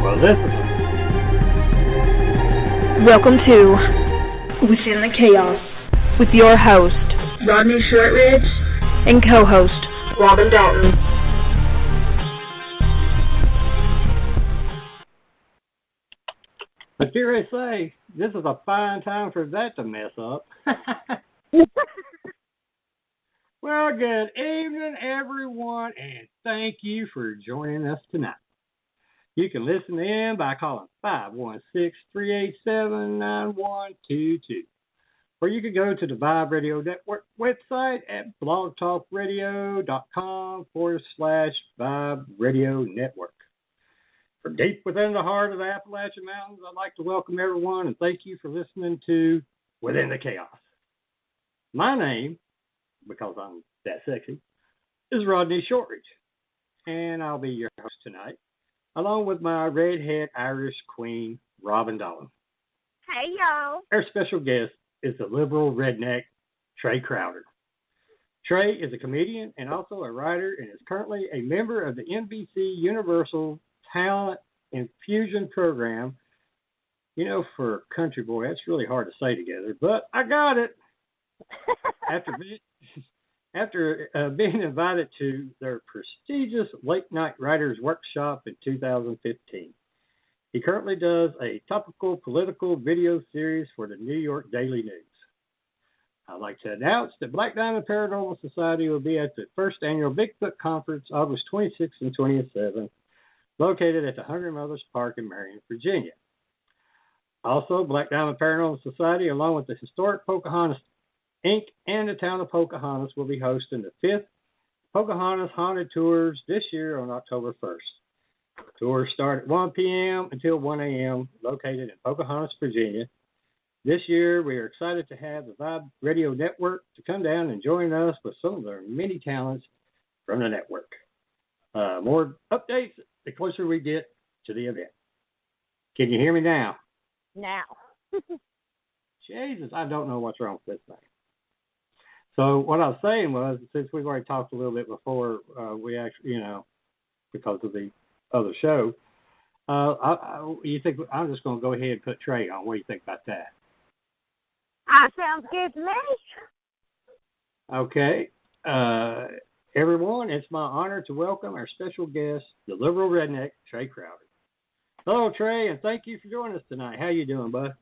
Well, this is Welcome to Within the Chaos with your host, Rodney Shortridge, and co-host, Robin Dalton. But here I say, this is a fine time for that to mess up. Well, good evening, everyone, and thank you for joining us tonight. You can listen in by calling 516-387-9122. Or you can go to the Vibe Radio Network website at blogtalkradio.com/Vibe Radio Network. From deep within the heart of the Appalachian Mountains, I'd like to welcome everyone and thank you for listening to Within the Chaos. My name, because I'm that sexy, is Rodney Shortridge, and I'll be your host tonight, along with my redhead Irish queen, Robin Dalton. Hey, y'all. Our special guest is the liberal redneck, Trae Crowder. Trae is a comedian and also a writer and is currently a member of the NBC Universal Talent Infusion Program. You know, for country boy, that's really hard to say together, but I got it. After being invited to their prestigious late-night writers' workshop in 2015. He currently does a topical political video series for the New York Daily News. I'd like to announce that Black Diamond Paranormal Society will be at the first annual Bigfoot Conference, August 26th and 27th, located at the Hungry Mothers Park in Marion, Virginia. Also, Black Diamond Paranormal Society, along with the historic Pocahontas Inc. and the town of Pocahontas, will be hosting the 5th Pocahontas Haunted Tours this year on October 1st. Tours start at 1 p.m. until 1 a.m., located in Pocahontas, Virginia. This year, we are excited to have the Vibe Radio Network to come down and join us with some of their many talents from the network. More updates the closer we get to the event. Can you hear me now? Now. Jesus, I don't know what's wrong with this thing. So what I was saying was, since we've already talked a little bit before, we actually, because of the other show, you think I'm just going to go ahead and put Trae on? What do you think about that? Sounds good to me. Okay. Everyone, it's my honor to welcome our special guest, the liberal redneck, Trae Crowder. Hello, Trae, and thank you for joining us tonight. How you doing, bud?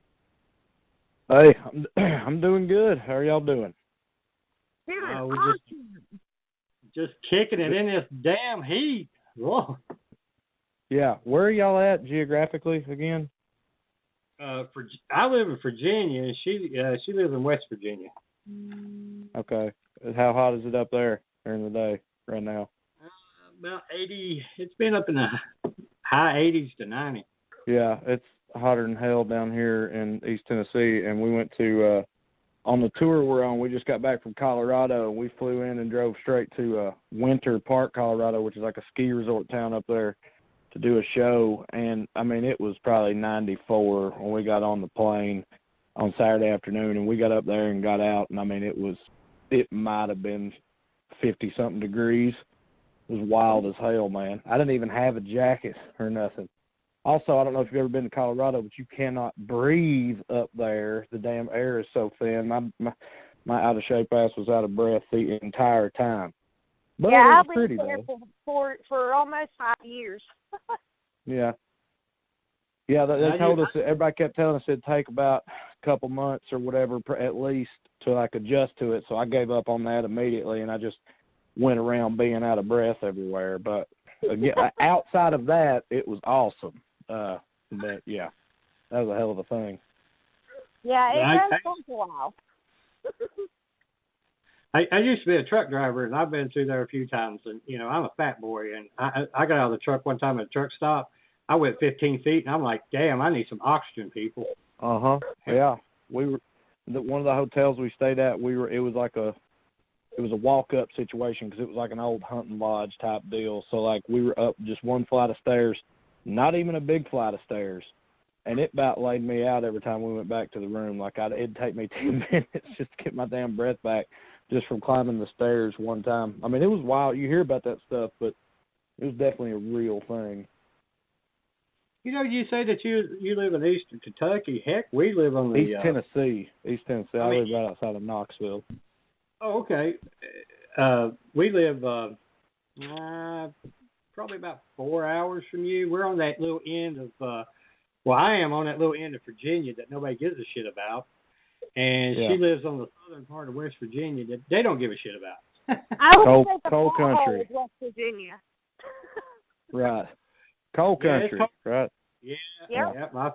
Hey, I'm doing good. How are y'all doing? Doing We're awesome. just kicking it in this damn heat. Whoa. Yeah, where are y'all at geographically again? I live in Virginia, and she lives in West Virginia. Okay. How hot is it up there during the day right now? About 80. It's been up in the high 80s to 90. Yeah, it's hotter than hell down here in East Tennessee, and we went to on the tour we're on. We just got back from Colorado, and we flew in and drove straight to Winter Park, Colorado, which is like a ski resort town up there, to do a show. And I mean, it was probably 94 when we got on the plane on Saturday afternoon, and we got up there and got out, and I mean, it might have been 50 something degrees. It was wild as hell, man. I didn't even have a jacket or nothing. Also, I don't know if you've ever been to Colorado, but you cannot breathe up there. The damn air is so thin. My out of shape ass was out of breath the entire time. But yeah, it was I've pretty been there though. for almost 5 years. Yeah. Yeah, they told us, everybody kept telling us it'd take about a couple months or whatever at least to like adjust to it. So I gave up on that immediately, and I just went around being out of breath everywhere. But again, outside of that, it was awesome. But yeah, that was a hell of a thing. Yeah, it does take a while. I used to be a truck driver, and I've been through there a few times. And I'm a fat boy, and I got out of the truck one time at a truck stop. I went 15 feet, and I'm like, damn, I need some oxygen, people. Yeah, we were one of the hotels we stayed at. It was a walk-up situation because it was like an old hunting lodge type deal. So like we were up just one flight of stairs. Not even a big flight of stairs. And it about laid me out every time we went back to the room. Like it'd take me 10 minutes just to get my damn breath back just from climbing the stairs one time. I mean, it was wild. You hear about that stuff, but it was definitely a real thing. You say that you live in eastern Kentucky. Heck, we live on the East Tennessee. I live right outside of Knoxville. Oh, okay. We live probably about 4 hours from you. We're on that little end of I am on that little end of Virginia that nobody gives a shit about. And she lives on the southern part of West Virginia that they don't give a shit about. Coal country. West Virginia. Right. Coal country, right? Yeah. Yep. Yeah.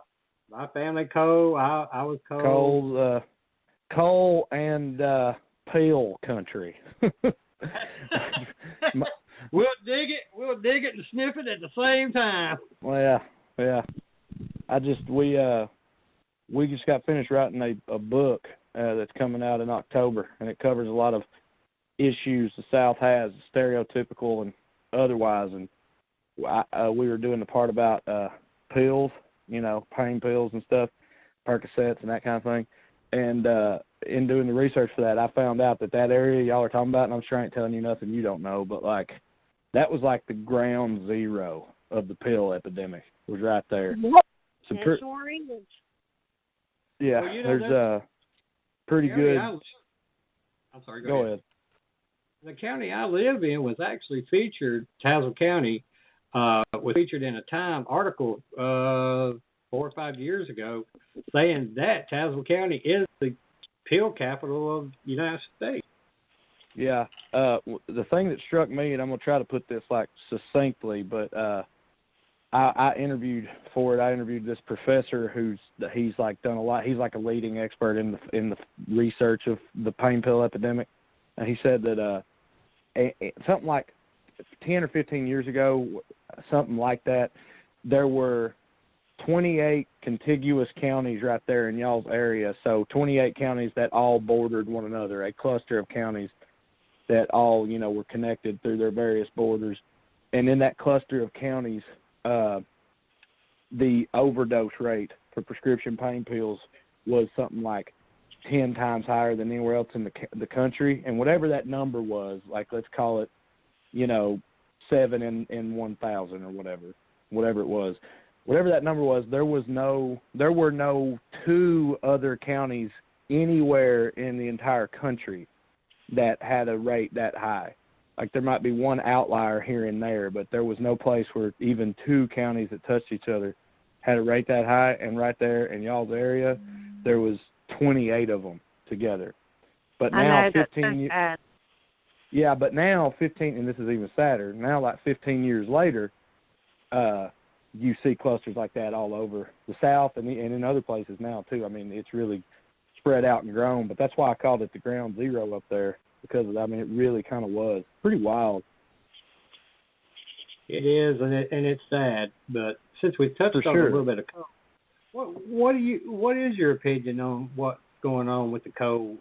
My family coal. I was coal. Coal and pale country. We'll dig it and sniff it at the same time. Well, yeah. We just got finished writing a book that's coming out in October, and it covers a lot of issues the South has, stereotypical and otherwise. And we were doing the part about pills, pain pills and stuff, Percocets and that kind of thing. And in doing the research for that, I found out that area y'all are talking about, and I'm sure I ain't telling you nothing you don't know, but that was the ground zero of the pill epidemic. Was right there. Yep. Yeah, well, there's pretty good. I'm sorry, go ahead. The county I live in was actually featured, Tazewell County, was featured in a Time article 4 or 5 years ago saying that Tazewell County is the pill capital of the United States. Yeah. The thing that struck me, and I'm going to try to put this succinctly, but I interviewed for it. I interviewed this professor he's done a lot. He's a leading expert in the research of the pain pill epidemic, and he said that something like 10 or 15 years ago, something like that, there were 28 contiguous counties right there in y'all's area. So 28 counties that all bordered one another, a cluster of counties that all were connected through their various borders, and in that cluster of counties. The overdose rate for prescription pain pills was something like 10 times higher than anywhere else in the country. And whatever that number was, let's call it, 7 in 1,000 or whatever it was. Whatever that number was, there were no 2 other counties anywhere in the entire country that had a rate that high. There might be one outlier here and there, but there was no place where even 2 counties that touched each other had a rate that high. And right there in y'all's area, there was 28 of them together. But now 15 years. Yeah, but now 15, and this is even sadder. Now, 15 years later, you see clusters like that all over the South and in other places now too. I mean, it's really spread out and grown. But that's why I called it the ground zero up there. Because of that. I mean, it really kind of was pretty wild. It is, and it's sad. But since we touched on a little bit of coal, what is your opinion on what's going on with the coal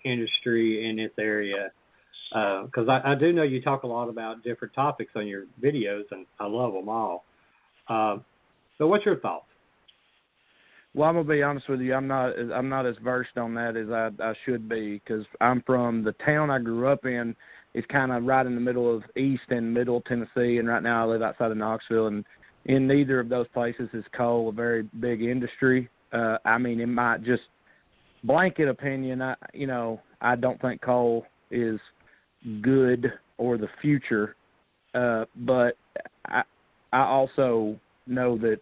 industry in this area? Because I do know you talk a lot about different topics on your videos, and I love them all. So, what's your thoughts? Well, I'm gonna be honest with you. I'm not as versed on that as I should be, because I'm from the town I grew up in. Is kind of right in the middle of East and Middle Tennessee, and right now I live outside of Knoxville. And in neither of those places is coal a very big industry. I mean, in my just blanket opinion, I don't think coal is good or the future. But I also know that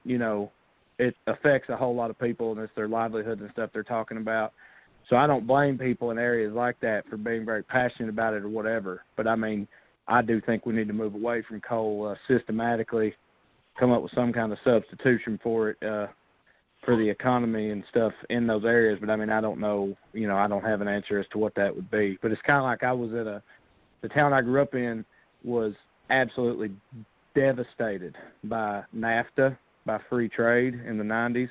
it affects a whole lot of people, and it's their livelihoods and stuff they're talking about. So I don't blame people in areas like that for being very passionate about it or whatever. But, I mean, I do think we need to move away from coal systematically, come up with some kind of substitution for it for the economy and stuff in those areas. But, I mean, I don't know, I don't have an answer as to what that would be. But it's kind of like I was at the town I grew up in was absolutely devastated by NAFTA, by free trade in the 90s.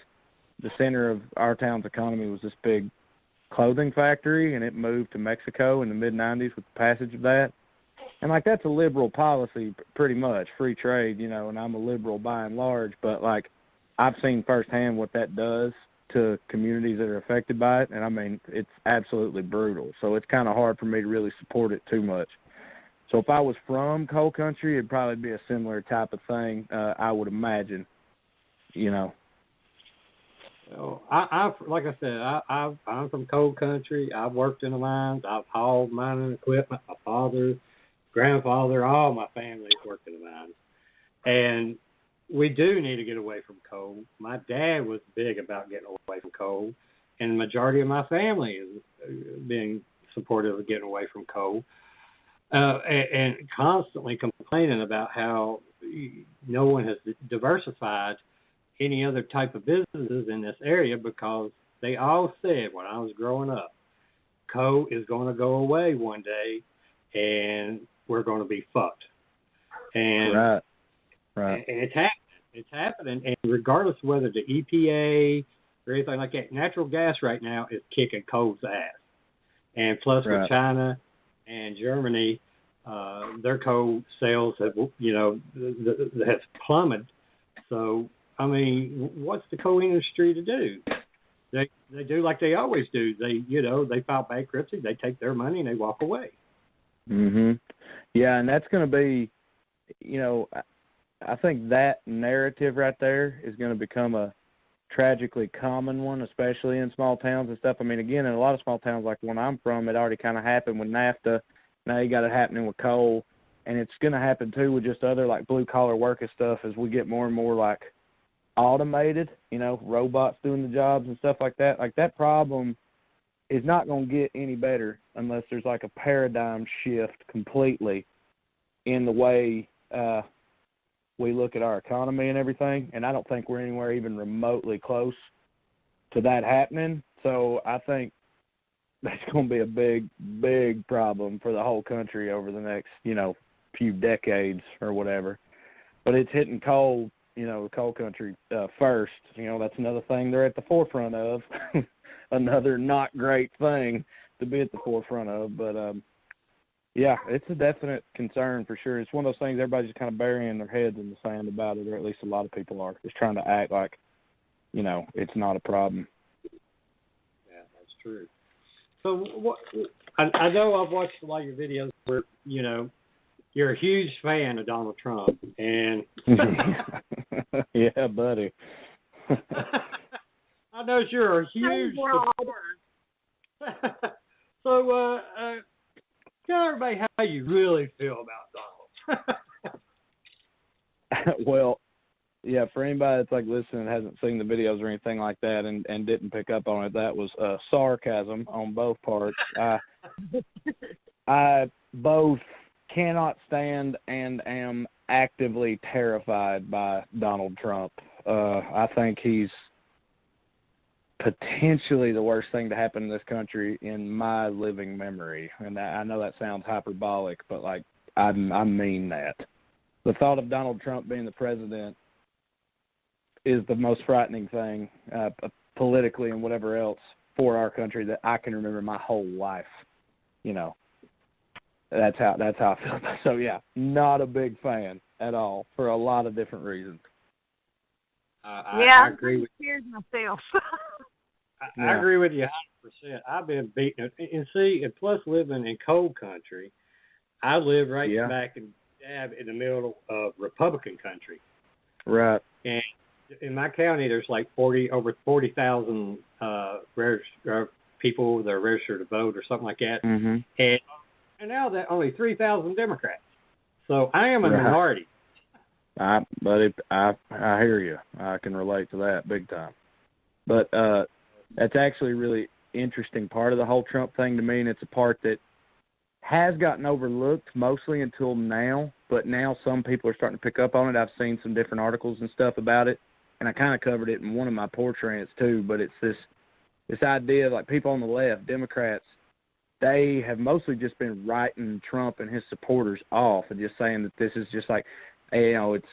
The center of our town's economy was this big clothing factory, and it moved to Mexico in the mid-90s with the passage of that. And, that's a liberal policy pretty much, free trade, and I'm a liberal by and large. But, I've seen firsthand what that does to communities that are affected by it, and, I mean, it's absolutely brutal. So it's kind of hard for me to really support it too much. So if I was from coal country, it'd probably be a similar type of thing, I would imagine. So I like I said, I'm from coal country. I've worked in the mines. I've hauled mining equipment. My father, grandfather, all my family's worked in the mines. And we do need to get away from coal. My dad was big about getting away from coal, and the majority of my family is being supportive of getting away from coal, and constantly complaining about how no one has diversified any other type of businesses in this area, because they all said when I was growing up, coal is going to go away one day, and we're going to be fucked. And Right. And it's happening. It's happening. And regardless of whether the EPA or anything like that, natural gas right now is kicking coal's ass. And plus with China and Germany, their coal sales have, have plummeted. So, I mean, what's the coal industry to do? They do like they always do. They file bankruptcy, they take their money, and they walk away. Mhm. Yeah, and that's going to be, I think that narrative right there is going to become a tragically common one, especially in small towns and stuff. I mean, again, in a lot of small towns like the one I'm from, it already kind of happened with NAFTA. Now you got it happening with coal, and it's going to happen too with just other like blue collar worker stuff as we get more and more like automated, robots doing the jobs and stuff like that. Like that problem is not going to get any better unless there's like a paradigm shift completely in the way we look at our economy and everything, and I don't think we're anywhere even remotely close to that happening. So I think that's going to be a big, big problem for the whole country over the next, few decades or whatever. But it's hitting coal, the coal country first. That's another thing they're at the forefront of. Another not great thing to be at the forefront of. But, yeah, it's a definite concern for sure. It's one of those things everybody's just kind of burying their heads in the sand about it, or at least a lot of people are. Just trying to act like, it's not a problem. Yeah, that's true. So I know I've watched a lot of your videos where, you're a huge fan of Donald Trump. And yeah, buddy. I know you're a huge supporter. So, tell everybody how you really feel about Donald. Well, yeah, for anybody that's like listening and hasn't seen the videos or anything like that and didn't pick up on it, that was sarcasm on both parts. I both cannot stand and am actively terrified by Donald Trump. I think he's potentially the worst thing to happen in this country in my living memory. And I know that sounds hyperbolic, but like I mean that. The thought of Donald Trump being the president is the most frightening thing politically and whatever else for our country that I can remember my whole life. That's how I feel. So yeah, not a big fan at all for a lot of different reasons. I agree with you. Myself. I agree with you 100%. I've been beaten, and see, and plus living in coal country, I live right back in the middle of Republican country. Right. And in my county, there's like over 40,000 people that are registered to vote or something like that. Mm-hmm. And now that only 3,000 Democrats. So I am a minority. Buddy, I hear you. I can relate to that big time. But that's actually a really interesting part of the whole Trump thing to me, and it's a part that has gotten overlooked mostly until now, but now some people are starting to pick up on it. I've seen some different articles and stuff about it, and I kind of covered it in one of my porch rants too, but it's this idea of like people on the left, Democrats, they have mostly just been writing Trump and his supporters off and just saying that this is just like, it's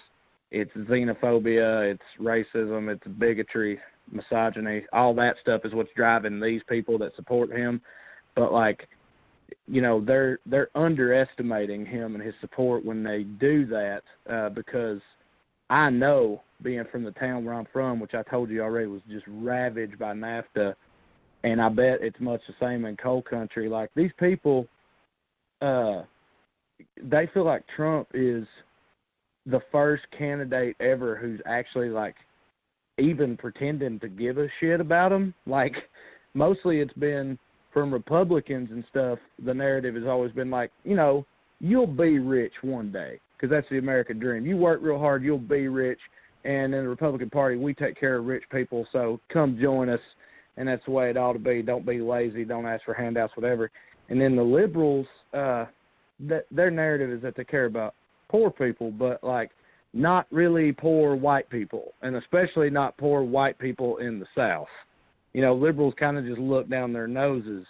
xenophobia, it's racism, it's bigotry, misogyny, all that stuff is what's driving these people that support him. But like, they're underestimating him and his support when they do that, because I know, being from the town where I'm from, which I told you already was just ravaged by NAFTA, and I bet it's much the same in coal country. Like, these people, they feel like Trump is the first candidate ever who's actually, like, even pretending to give a shit about them. Like, mostly it's been from Republicans and stuff. The narrative has always been like, you know, you'll be rich one day, because that's the American dream. You work real hard, you'll be rich. And in the Republican Party, we take care of rich people, so come join us, and that's the way it ought to be. Don't be lazy. Don't ask for handouts, whatever. And then the liberals, their narrative is that they care about poor people, but, like, not really poor white people, and especially not poor white people in the South. You know, liberals kind of just look down their noses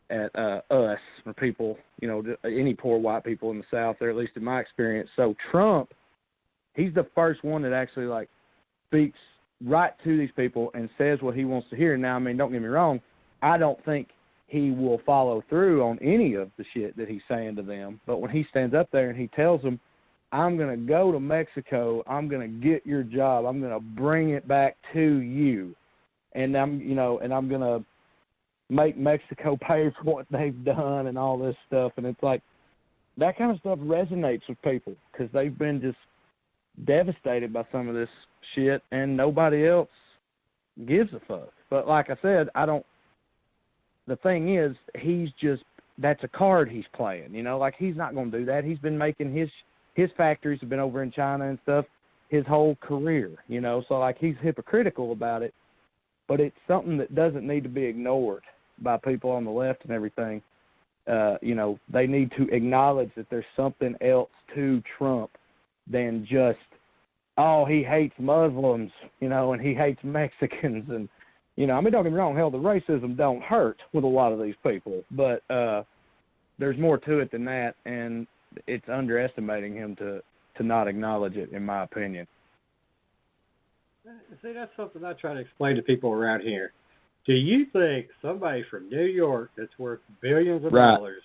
at us, or people, you know, any poor white people in the South, or at least in my experience. So Trump, he's the first one that actually, like, speaks right to these people and says what he wants to hear. Now, I mean, don't get me wrong, I don't think he will follow through on any of the shit that he's saying to them. But when he stands up there and he tells them, I'm going to go to Mexico, I'm going to get your job, I'm going to bring it back to you, and I'm going to make Mexico pay for what they've done and all this stuff. And it's like, that kind of stuff resonates with people because they've been just devastated by some of this shit, and nobody else gives a fuck. But like I said, the thing is, that's a card he's playing, you know, like he's not going to do that. He's been making his factories have been over in China and stuff his whole career, you know, so like he's hypocritical about it, but it's something that doesn't need to be ignored by people on the left and everything. You know, they need to acknowledge that there's something else to Trump than just, oh, he hates Muslims, you know, and he hates Mexicans. And, you know, I mean, don't get me wrong, hell, the racism don't hurt with a lot of these people, but there's more to it than that, and it's underestimating him to not acknowledge it, in my opinion. See, that's something I try to explain to people around here. Do you think somebody from New York that's worth billions of dollars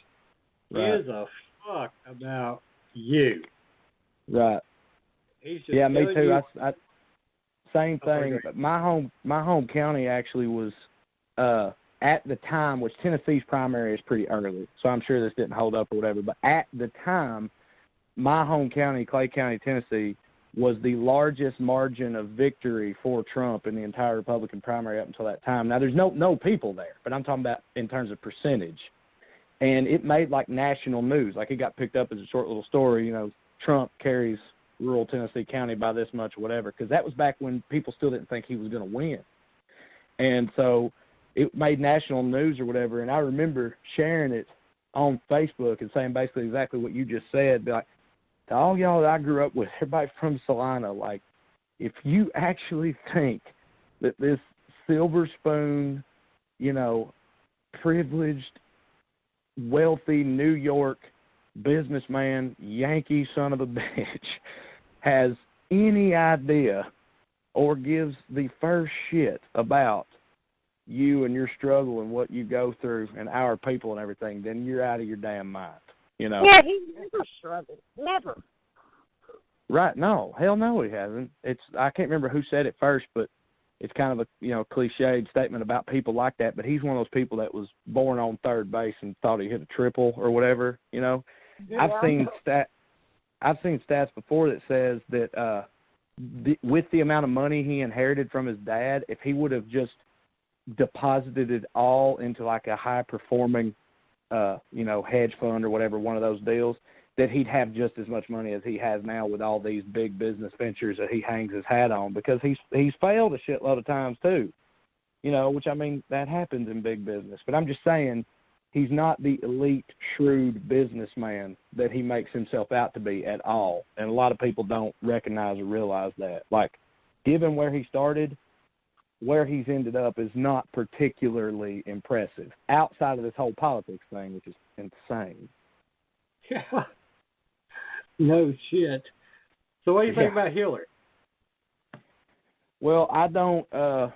gives a fuck about you? Right. Yeah, me too. I same thing. My home county actually was at the time, which Tennessee's primary is pretty early, so I'm sure this didn't hold up or whatever. But at the time, my home county, Clay County, Tennessee, was the largest margin of victory for Trump in the entire Republican primary up until that time. Now, there's no people there, but I'm talking about in terms of percentage. And it made, like, national news. Like, it got picked up as a short little story, you know, Trump carries rural Tennessee County by this much or whatever, because that was back when people still didn't think he was going to win. And so it made national news or whatever, and I remember sharing it on Facebook and saying basically exactly what you just said, like, to all y'all that I grew up with, everybody from Salina, like, if you actually think that this silver spoon, you know, privileged, wealthy New York businessman, Yankee son of a bitch, has any idea or gives the first shit about you and your struggle and what you go through and our people and everything, then you're out of your damn mind. You know? Yeah, he never struggled. Never. Right, no. Hell no, he hasn't. I can't remember who said it first, but it's kind of a, you know, cliched statement about people like that, but he's one of those people that was born on third base and thought he hit a triple or whatever, you know. Yeah. I've seen stats before that says that with the amount of money he inherited from his dad, if he would have just deposited it all into like a high-performing, you know, hedge fund or whatever, one of those deals, that he'd have just as much money as he has now with all these big business ventures that he hangs his hat on, because he's failed a shitload of times too, you know, which, I mean, that happens in big business. But I'm just saying he's not the elite, shrewd businessman that he makes himself out to be at all. And a lot of people don't recognize or realize that. Like, given where he started, where he's ended up is not particularly impressive outside of this whole politics thing, which is insane. Yeah. No shit. So what do you think about Hillary? Well, I don't, I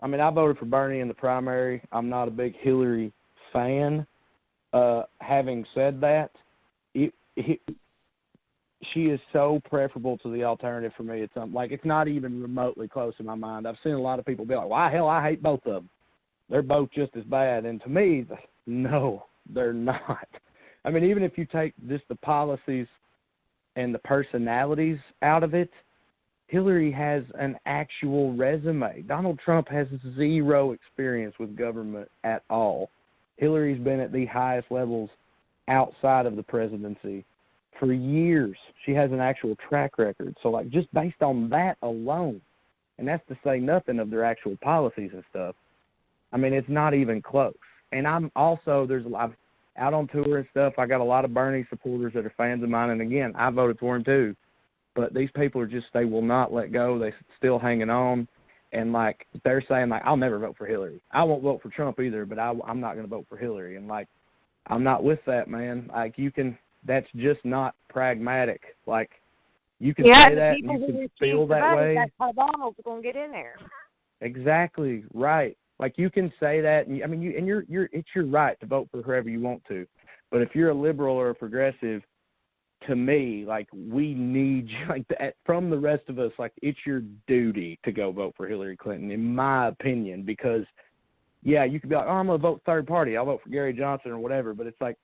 mean, I voted for Bernie in the primary. I'm not a big Hillary fan. Having said that, she is so preferable to the alternative for me. It's not even remotely close in my mind. I've seen a lot of people be like, "Why, hell, I hate both of them. They're both just as bad." And to me, no, they're not. I mean, even if you take just the policies and the personalities out of it, Hillary has an actual resume. Donald Trump has zero experience with government at all. Hillary's been at the highest levels outside of the presidency for years. She has an actual track record. So, like, just based on that alone, and that's to say nothing of their actual policies and stuff, I mean, it's not even close. And I'm also, I'm out on tour and stuff. I got a lot of Bernie supporters that are fans of mine. And, again, I voted for him too. But these people are just, they will not let go. They're still hanging on. And, like, they're saying, like, I'll never vote for Hillary. I won't vote for Trump either, but I'm not going to vote for Hillary. And, like, I'm not with that, man. Like, that's just not pragmatic. Like, you can say that and you can feel that way. That's how Donald's going to get in there. Exactly, right. Like, you can say that, and it's your right to vote for whoever you want to. But if you're a liberal or a progressive, to me, like, we need you, like, from the rest of us, like, it's your duty to go vote for Hillary Clinton, in my opinion, because, yeah, you could be like, oh, I'm going to vote third party. I'll vote for Gary Johnson or whatever, but it's like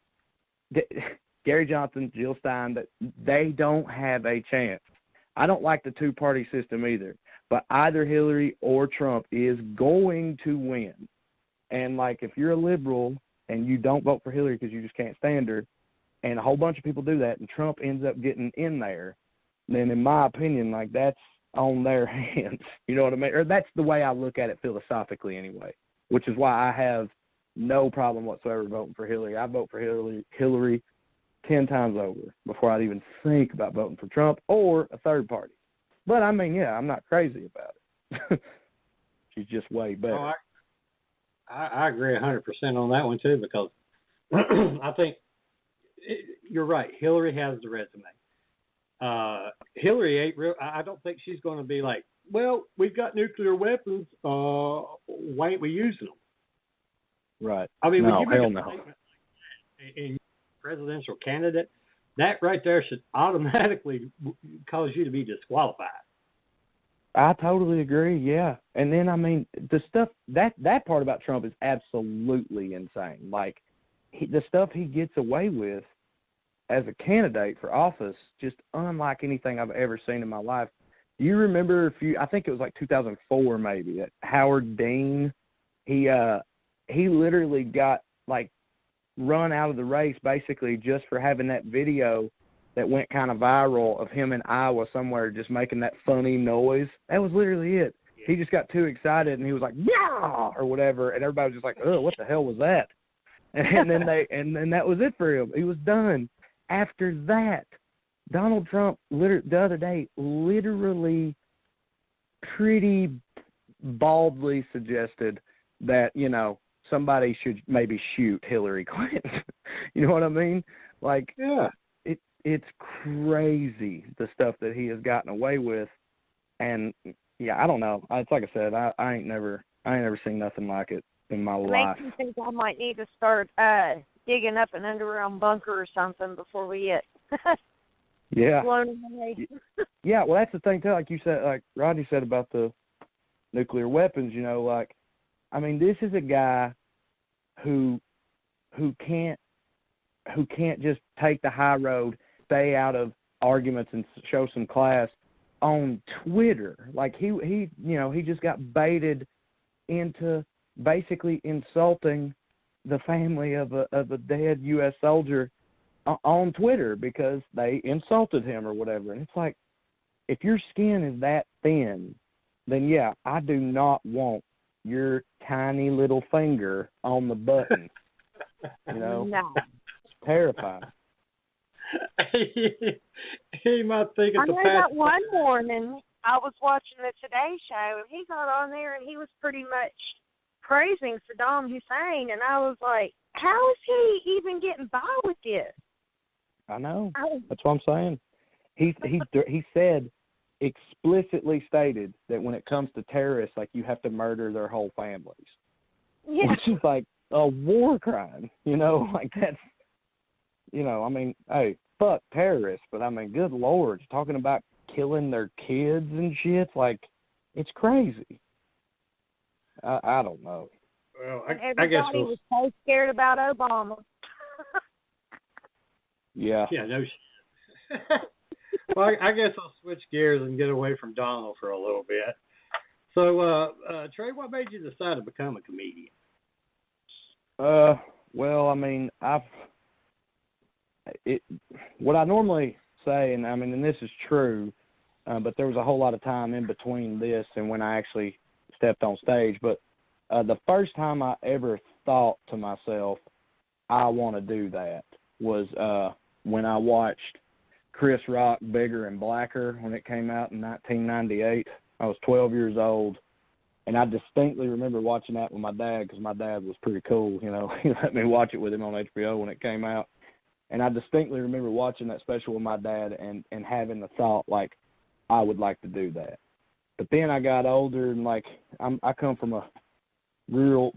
Gary Johnson, Jill Stein, that they don't have a chance. I don't like the two-party system either, but either Hillary or Trump is going to win. And, like, if you're a liberal and you don't vote for Hillary because you just can't stand her, and a whole bunch of people do that, and Trump ends up getting in there, then in my opinion, like, that's on their hands. You know what I mean? Or that's the way I look at it philosophically anyway, which is why I have no problem whatsoever voting for Hillary. I vote for Hillary 10 times over before I'd even think about voting for Trump or a third party. But, I mean, yeah, I'm not crazy about it. She's just way better. Oh, I agree 100% on that one, too, because I think you're right. Hillary has the resume. Hillary ain't real. I don't think she's going to be like, well, we've got nuclear weapons. Why ain't we using them? Right. I mean, no, when you make hell a no. statement like that in presidential candidate, that right there should automatically cause you to be disqualified. I totally agree, yeah. And then, I mean, the stuff, that part about Trump is absolutely insane. Like, the stuff he gets away with as a candidate for office, just unlike anything I've ever seen in my life. Do you remember I think it was like 2004 maybe, that Howard Dean, he literally got, like, run out of the race basically just for having that video that went kind of viral of him in Iowa somewhere just making that funny noise. That was literally it. He just got too excited and he was like, yeah, or whatever, and everybody was just like, oh, what the hell was that? And then and that was it for him. He was done. After that, Donald Trump the other day literally pretty baldly suggested that, you know, somebody should maybe shoot Hillary Clinton. You know what I mean? Like, yeah, it's crazy the stuff that he has gotten away with, and yeah, I don't know. It's like I said, I ain't never seen nothing like it in my life. Makes me think I might need to start digging up an underground bunker or something before we get yeah blown away. Yeah, well, that's the thing too. Like you said, like Rodney said about the nuclear weapons. You know, like, I mean, this is a guy who can't just take the high road, stay out of arguments, and show some class on Twitter. Like, he just got baited into basically insulting the family of a dead U.S. soldier on Twitter because they insulted him or whatever. And it's like, if your skin is that thin, then yeah, I do not want your tiny little finger on the button. You know? No. It's terrifying. He might think it's I know that one morning I was watching the Today Show, and he got on there, and he was pretty much praising Saddam Hussein, and I was like, how is he even getting by with this? I know. That's what I'm saying. He said, explicitly stated that when it comes to terrorists, like, you have to murder their whole families. Yeah. Which is like a war crime, you know? Like, that's, you know, I mean, hey, fuck terrorists, but I mean, good Lord, talking about killing their kids and shit, like, it's crazy. I don't know. Well, Everybody I guess was so scared about Obama. Yeah. Yeah, no. Well, I guess I'll switch gears and get away from Donald for a little bit. So, Trey, what made you decide to become a comedian? Well, I mean, what I normally say, and I mean, and this is true, but there was a whole lot of time in between this and when I actually stepped on stage. But the first time I ever thought to myself, I want to do that, was when I watched Chris Rock, Bigger and Blacker when it came out in 1998. I was 12 years old, and I distinctly remember watching that with my dad because my dad was pretty cool. You know, he let me watch it with him on HBO when it came out. And I distinctly remember watching that special with my dad and having the thought, like, I would like to do that. But then I got older, and, like, I come from a real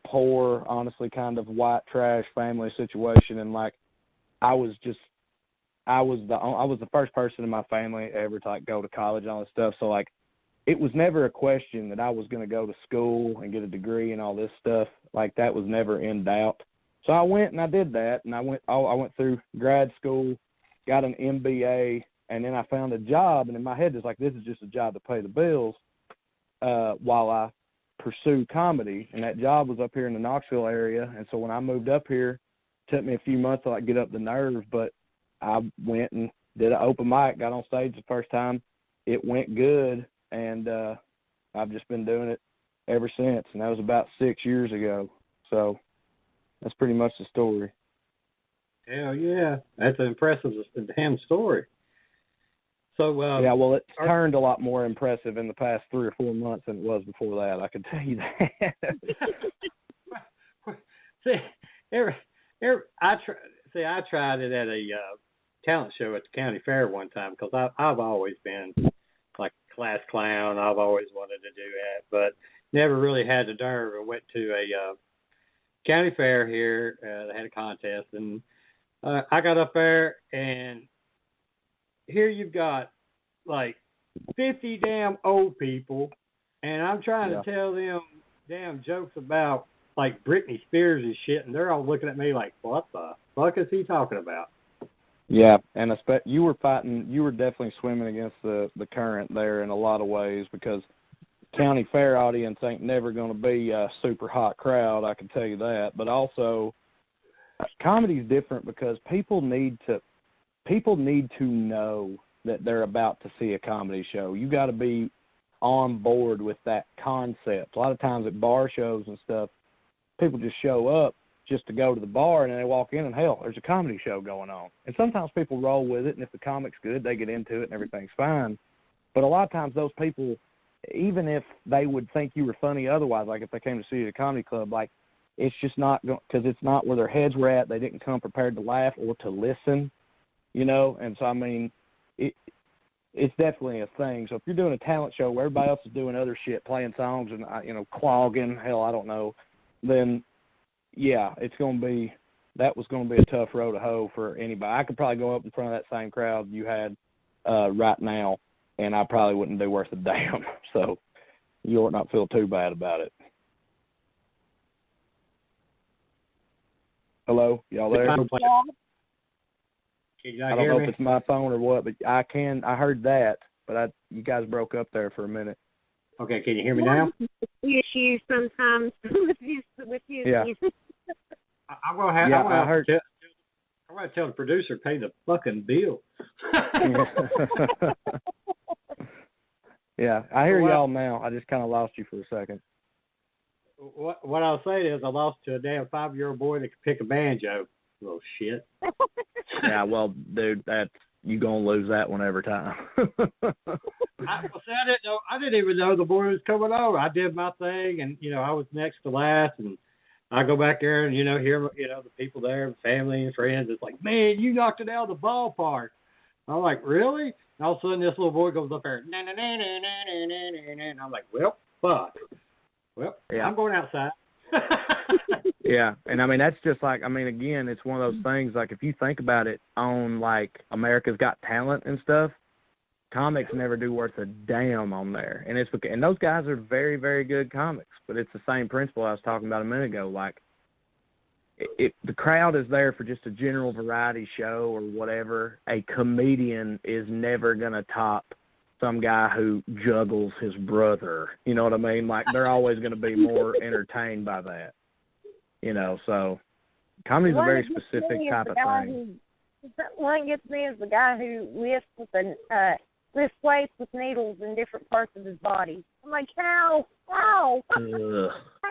poor, honestly, kind of white trash family situation, and, like, I was the first person in my family ever to, like, go to college and all this stuff. So, like, it was never a question that I was going to go to school and get a degree and all this stuff. Like, that was never in doubt. So I went and I did that, and I went through grad school, got an MBA, and then I found a job. And in my head, it's like, this is just a job to pay the bills while I pursue comedy. And that job was up here in the Knoxville area. And so when I moved up here, it took me a few months to, like, get up the nerve, but I went and did an open mic, got on stage the first time. It went good, and I've just been doing it ever since. And that was about 6 years ago. So that's pretty much the story. Hell yeah. That's an impressive damn story. So yeah, well, it's turned a lot more impressive in the past 3 or 4 months than it was before that. I can tell you that. I tried it at a talent show at the county fair one time because I've always been like a class clown. I've always wanted to do that, but never really had the nerve. I went to a county fair here. They had a contest, and I got up there, and here you've got like 50 damn old people, and I'm trying to tell them damn jokes about like Britney Spears and shit, and they're all looking at me like, what the fuck is he talking about? Yeah, and you were definitely swimming against the current there in a lot of ways, because county fair audience ain't never going to be a super hot crowd, I can tell you that. But also, comedy's different because people need to know that they're about to see a comedy show. You got to be on board with that concept. A lot of times at bar shows and stuff, people just show up just to go to the bar, and then they walk in and, hell, there's a comedy show going on. And sometimes people roll with it, and if the comic's good, they get into it and everything's fine. But a lot of times those people, even if they would think you were funny otherwise, like if they came to see you at a comedy club, like, it's just not, because it's not where their heads were at. They didn't come prepared to laugh or to listen, you know? And so, I mean, it's definitely a thing. So if you're doing a talent show where everybody else is doing other shit, playing songs and, you know, clogging, hell, I don't know, then, yeah, that was going to be a tough row to hoe for anybody. I could probably go up in front of that same crowd you had right now, and I probably wouldn't do worth a damn. So you ought not feel too bad about it. Hello? Y'all there? I don't know if it's my phone or what, but I heard that, but you guys broke up there for a minute. Okay, can you hear me now? Issues sometimes with you. Yeah. I'm gonna tell the producer pay the fucking bill. Yeah, I hear y'all now. I just kind of lost you for a second. What I'll say is I lost to a damn 5-year-old boy that could pick a banjo. Little shit. Yeah, well, dude, you gonna lose that one every time. I didn't even know the boy was coming over. I did my thing, and I was next to last, and I go back there and hear the people there, family and friends. It's like, man, you knocked it out of the ballpark. I'm like, really? And all of a sudden, this little boy goes up there, and I'm like, well, fuck. Well, yeah. I'm going outside. Yeah, and I mean, that's just like, I mean, again, it's one of those things, like, if you think about it on, like, America's Got Talent and stuff, comics never do worth a damn on there. And and those guys are very, very good comics, but it's the same principle I was talking about a minute ago. Like, the crowd is there for just a general variety show or whatever, a comedian is never going to top some guy who juggles his brother. You know what I mean? Like, they're always going to be more entertained by that. You know, so comedy's a very specific type of thing. One gets me is the guy who lifts weights with needles in different parts of his body. I'm like, how?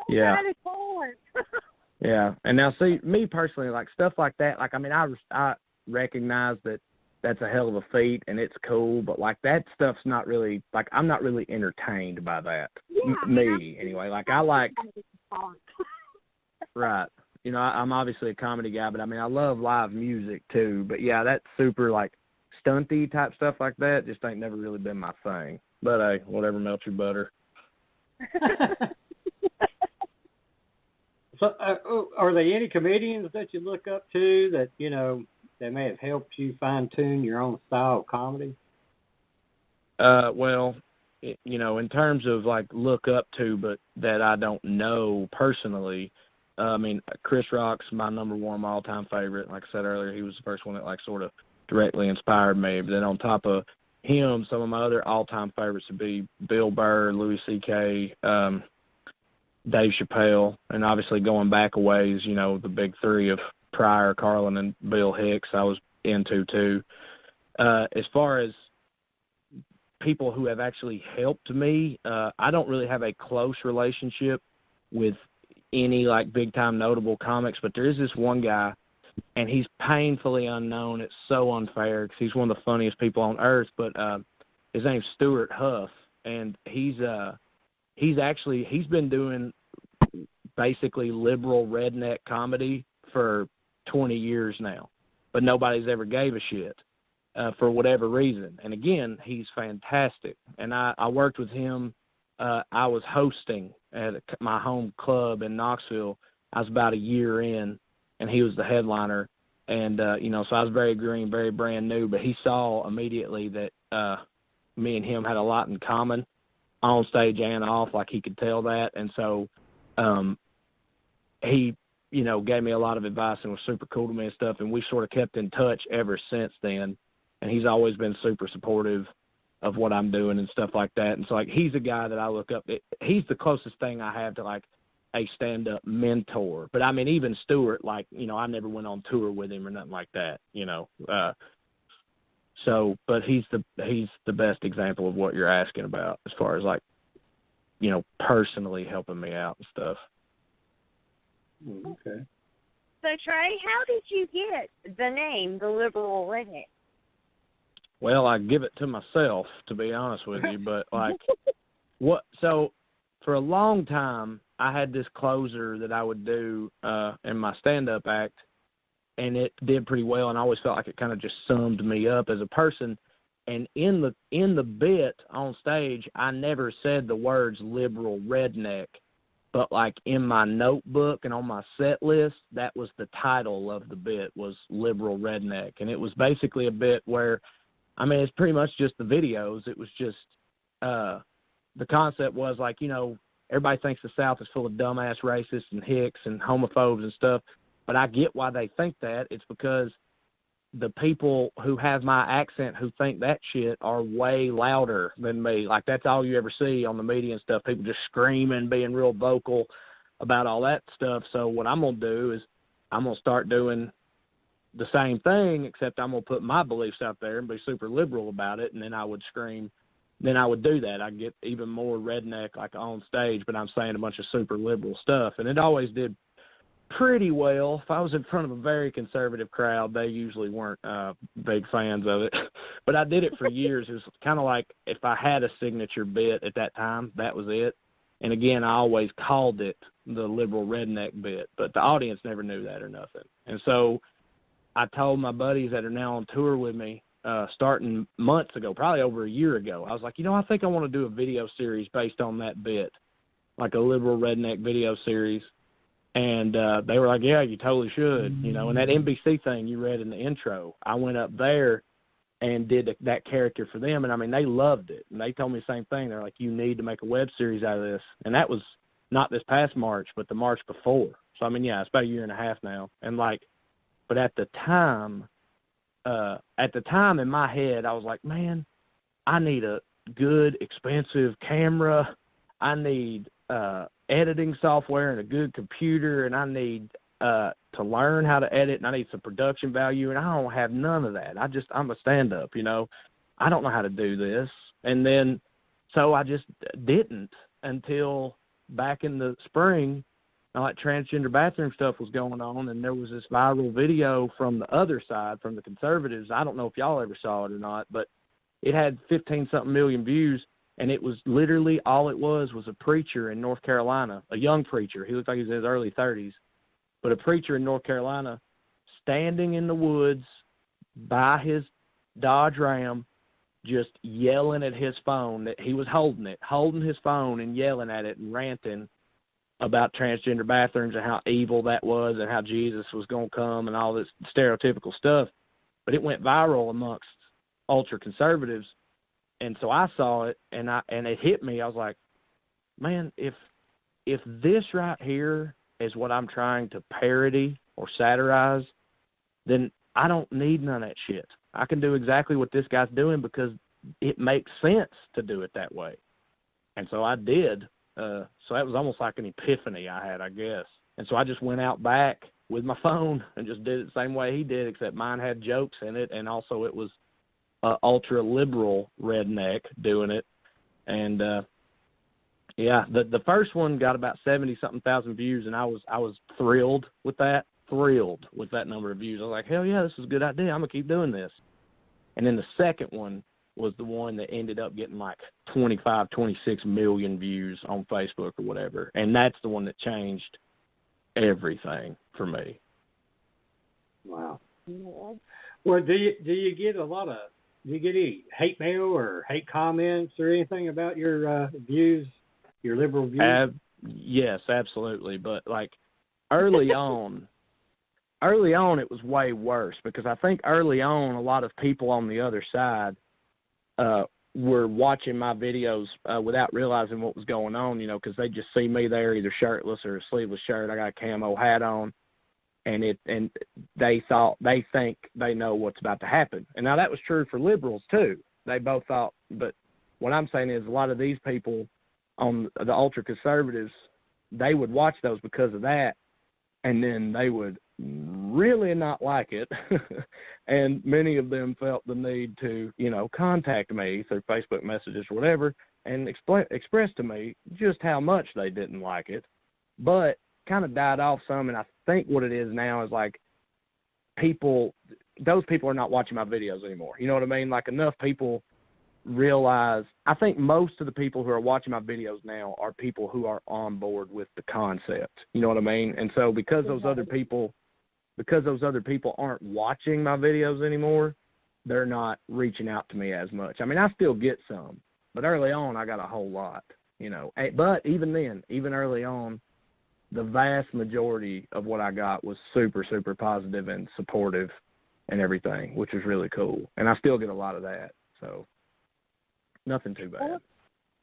Yeah. That is hard. Yeah, and now see, me personally, like stuff like that, like, I mean, I recognize that that's a hell of a feat and it's cool, but like that stuff's not really, like, I'm not really entertained by that. Yeah, Me, anyway. Like, I like, right. You know, I'm obviously a comedy guy, but I mean, I love live music too. But yeah, that super like stunty type stuff like that just ain't never really been my thing. But hey, whatever melts your butter. So, are there any comedians that you look up to that, you know, that may have helped you fine-tune your own style of comedy? Well, you know, in terms of, like, look up to, but that I don't know personally, I mean, Chris Rock's my number one all-time favorite. Like I said earlier, he was the first one that, like, sort of directly inspired me. But then on top of him, some of my other all-time favorites would be Bill Burr, Louis C.K., Dave Chappelle, and obviously going back a ways, you know, the big three of Pryor, Carlin, and Bill Hicks I was into too. As far as people who have actually helped me, I don't really have a close relationship with any, like, big-time notable comics, but there is this one guy, and he's painfully unknown. It's so unfair because he's one of the funniest people on earth, but his name's Stuart Huff, and he's been doing basically liberal redneck comedy for 20 years now, but nobody's ever gave a shit for whatever reason. And again, he's fantastic. And I worked with him. I was hosting at my home club in Knoxville. I was about a year in, and he was the headliner. And, you know, so I was very green, very brand new, but he saw immediately that me and him had a lot in common on stage and off, like he could tell that. And so he, you know, gave me a lot of advice and was super cool to me and stuff, and we sort of kept in touch ever since then. And he's always been super supportive of what I'm doing and stuff like that. And so, like, he's a guy that I look up to. He's the closest thing I have to, like, a stand-up mentor. But, I mean, even Stuart, like, you know, I never went on tour with him or nothing like that, you know. So, but he's the best example of what you're asking about as far as, like, you know, personally helping me out and stuff. Okay. So, Trae, how did you get the name, the Liberal Redneck? Well, I give it to myself, to be honest with you, but, like, so for a long time, I had this closer that I would do in my stand-up act, and it did pretty well, and I always felt like it kind of just summed me up as a person. And in the bit on stage, I never said the words liberal redneck, but, like, in my notebook and on my set list, that was the title of the bit, was liberal redneck. And it was basically a bit where, I mean, it's pretty much just the videos. It was just the concept was, like, you know, everybody thinks the South is full of dumbass racists and hicks and homophobes and stuff, but I get why they think that. It's because the people who have my accent who think that shit are way louder than me. Like, that's all you ever see on the media and stuff, people just screaming, being real vocal about all that stuff. So what I'm going to do is I'm going to start doing the same thing, except I'm going to put my beliefs out there and be super liberal about it, and then I would scream. Then I would do that. I'd get even more redneck, like, on stage, but I'm saying a bunch of super liberal stuff. And it always did pretty well. If I was in front of a very conservative crowd, they usually weren't big fans of it. But I did it for years. It was kind of like if I had a signature bit at that time, that was it. And again, I always called it the liberal redneck bit, but the audience never knew that or nothing. And so I told my buddies that are now on tour with me, starting months ago, probably over a year ago, I was like, you know, I think I want to do a video series based on that bit, like a liberal redneck video series. And they were like, yeah, you totally should. You know, and that NBC thing you read in the intro, I went up there and did that character for them. And, I mean, they loved it. And they told me the same thing. They're like, you need to make a web series out of this. And that was not this past March, but the March before. So, I mean, yeah, it's about a year and a half now. And, like, but at the time in my head, I was like, man, I need a good, expensive camera. I need editing software and a good computer, and I need to learn how to edit, and I need some production value, and I don't have none of that. I'm a stand-up, you know. I don't know how to do this. And then, so I just didn't until back in the spring, like transgender bathroom stuff was going on, and there was this viral video from the other side, from the conservatives. I don't know if y'all ever saw it or not, but it had 15-something million views, and it was literally all it was a preacher in North Carolina, a young preacher. He looked like he was in his early 30s, but a preacher in North Carolina standing in the woods by his Dodge Ram, just yelling at his phone. That he was holding his phone and yelling at it and ranting about transgender bathrooms and how evil that was and how Jesus was going to come and all this stereotypical stuff. But it went viral amongst ultra-conservatives. And so I saw it, and it hit me. I was like, man, if this right here is what I'm trying to parody or satirize, then I don't need none of that shit. I can do exactly what this guy's doing because it makes sense to do it that way. And so I did. So that was almost like an epiphany I had, I guess. And so I just went out back with my phone and just did it the same way he did, except mine had jokes in it, and also it was ultra-liberal redneck doing it. And, yeah, the first one got about 70-something thousand views, and I was thrilled with that number of views. I was like, hell yeah, this is a good idea. I'm going to keep doing this. And then the second one was the one that ended up getting like 25, 26 million views on Facebook or whatever. And that's the one that changed everything for me. Wow. Well, do you get any hate mail or hate comments or anything about your views, your liberal views? Yes, absolutely. But like early on, it was way worse because I think early on a lot of people on the other side were watching my videos without realizing what was going on, you know, because they just see me there either shirtless or a sleeveless shirt. I got a camo hat on, and they think they know what's about to happen. And now that was true for liberals too. They both thought, but what I'm saying is a lot of these people on the ultra conservatives, they would watch those because of that, and then they would really not like it. And many of them felt the need to, you know, contact me through Facebook messages or whatever and express to me just how much they didn't like it. But kind of died off some, and I think what it is now is like those people are not watching my videos anymore. You know what I mean? Like enough people realize, I think most of the people who are watching my videos now are people who are on board with the concept. You know what I mean? And so because those other people aren't watching my videos anymore, they're not reaching out to me as much. I mean, I still get some, but early on I got a whole lot, you know. But even then, even early on, the vast majority of what I got was super, super positive and supportive and everything, which was really cool. And I still get a lot of that, so nothing too bad.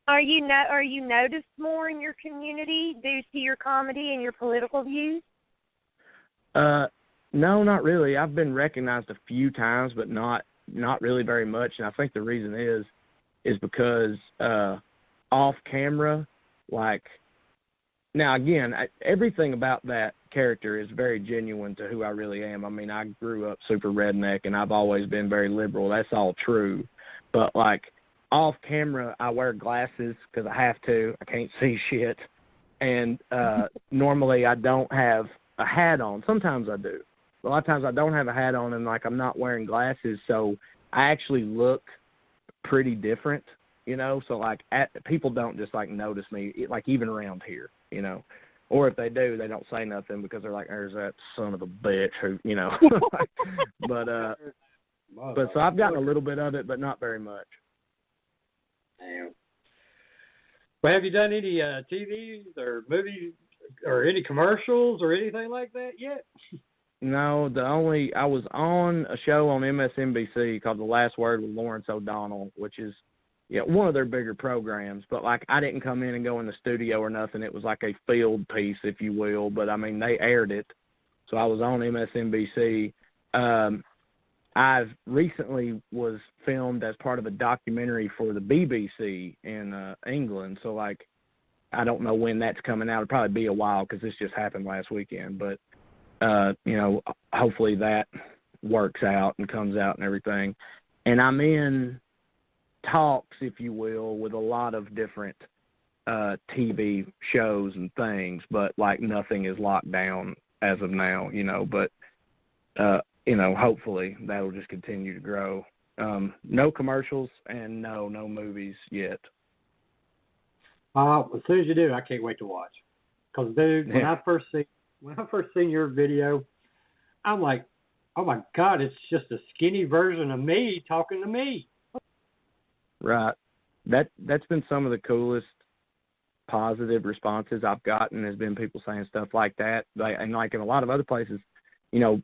Are you noticed more in your community due to your comedy and your political views? No, not really. I've been recognized a few times, but not really very much. And I think the reason is because off camera, like, now again, everything about that character is very genuine to who I really am. I mean, I grew up super redneck, and I've always been very liberal. That's all true. But like off camera, I wear glasses because I have to. I can't see shit. And normally I don't have a hat on. Sometimes I do. A lot of times I don't have a hat on, and like I'm not wearing glasses, so I actually look pretty different, you know. So like people don't just like notice me, like even around here, you know. Or if they do, they don't say nothing because they're like, "There's that son of a bitch," who, you know. But so I've gotten a little bit of it, but not very much. Damn. Well, have you done any TVs or movies or any commercials or anything like that yet? No, I was on a show on MSNBC called The Last Word with Lawrence O'Donnell, which is yeah, one of their bigger programs. But, like, I didn't come in and go in the studio or nothing. It was like a field piece, if you will. But, I mean, they aired it. So I was on MSNBC. I've recently was filmed as part of a documentary for the BBC in England. So, like, I don't know when that's coming out. It'll probably be a while because this just happened last weekend. But, you know, hopefully that works out and comes out and everything. And I'm in talks, if you will, with a lot of different TV shows and things. But, like, nothing is locked down as of now, you know. But, you know, hopefully that'll just continue to grow. No commercials and no movies yet. As soon as you do, I can't wait to watch. Because, dude, when I first seen your video, I'm like, oh my God, it's just a skinny version of me talking to me. Right. That's been some of the coolest positive responses I've gotten, has been people saying stuff like that. And like in a lot of other places, you know,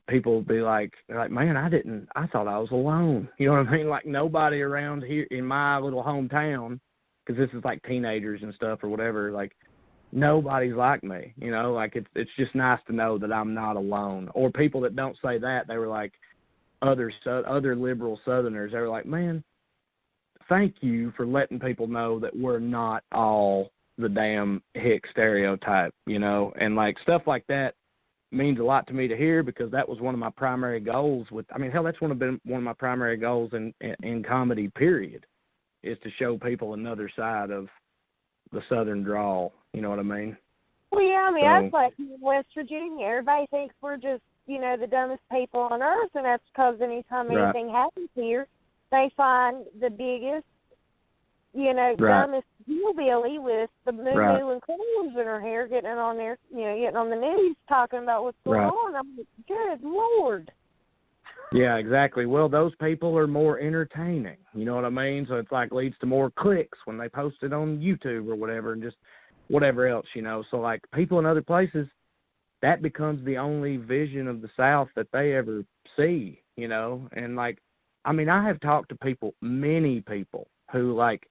people will be like, man, I thought I was alone. You know what I mean? Like, nobody around here in my little hometown, because this is like teenagers and stuff or whatever, like, nobody's like me. You know, like, it's just nice to know that I'm not alone. Or people that don't say that, they were like, other liberal Southerners, they were like, man, thank you for letting people know that we're not all the damn hick stereotype, you know, and like stuff like that means a lot to me to hear, because that was one of my primary goals that's been one of my primary goals in comedy, period, is to show people another side of the Southern drawl. You know what I mean? Well, yeah, I mean, that's like West Virginia. Everybody thinks we're just, you know, the dumbest people on earth, and that's because anytime anything happens here, they find the biggest, you know, dumbest hillbilly with the moo and clothes in her hair getting on there, you know, getting on the news talking about what's going on. I'm like, good Lord. Yeah, exactly. Well, those people are more entertaining. You know what I mean? So it's like leads to more clicks when they post it on YouTube or whatever, and just whatever else, you know. So like people in other places, that becomes the only vision of the South that they ever see, you know. And like, I mean, I have talked to people, many people, who like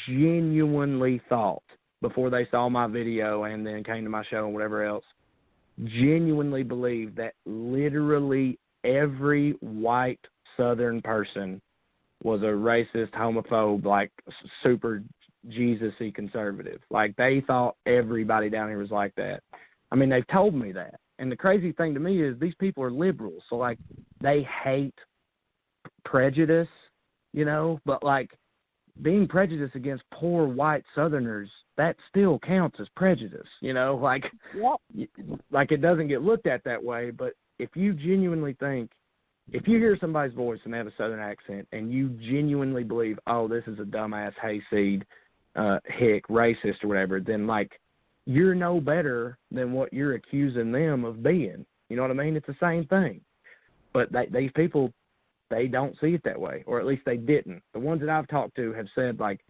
genuinely thought before they saw my video and then came to my show and whatever else, genuinely believed that literally every white Southern person was a racist, homophobe, like super Jesus-y conservative. Like, they thought everybody down here was like that. I mean, they've told me that. And the crazy thing to me is these people are liberals. So, like, they hate prejudice, you know, but, like, being prejudiced against poor white Southerners, that still counts as prejudice, you know? Like, like it doesn't get looked at that way, but if you genuinely think, if you hear somebody's voice and they have a Southern accent and you genuinely believe, oh, this is a dumbass, hayseed, hick, racist or whatever, then, like, you're no better than what you're accusing them of being. You know what I mean? It's the same thing. But these people, they don't see it that way, or at least they didn't. The ones that I've talked to have said, like,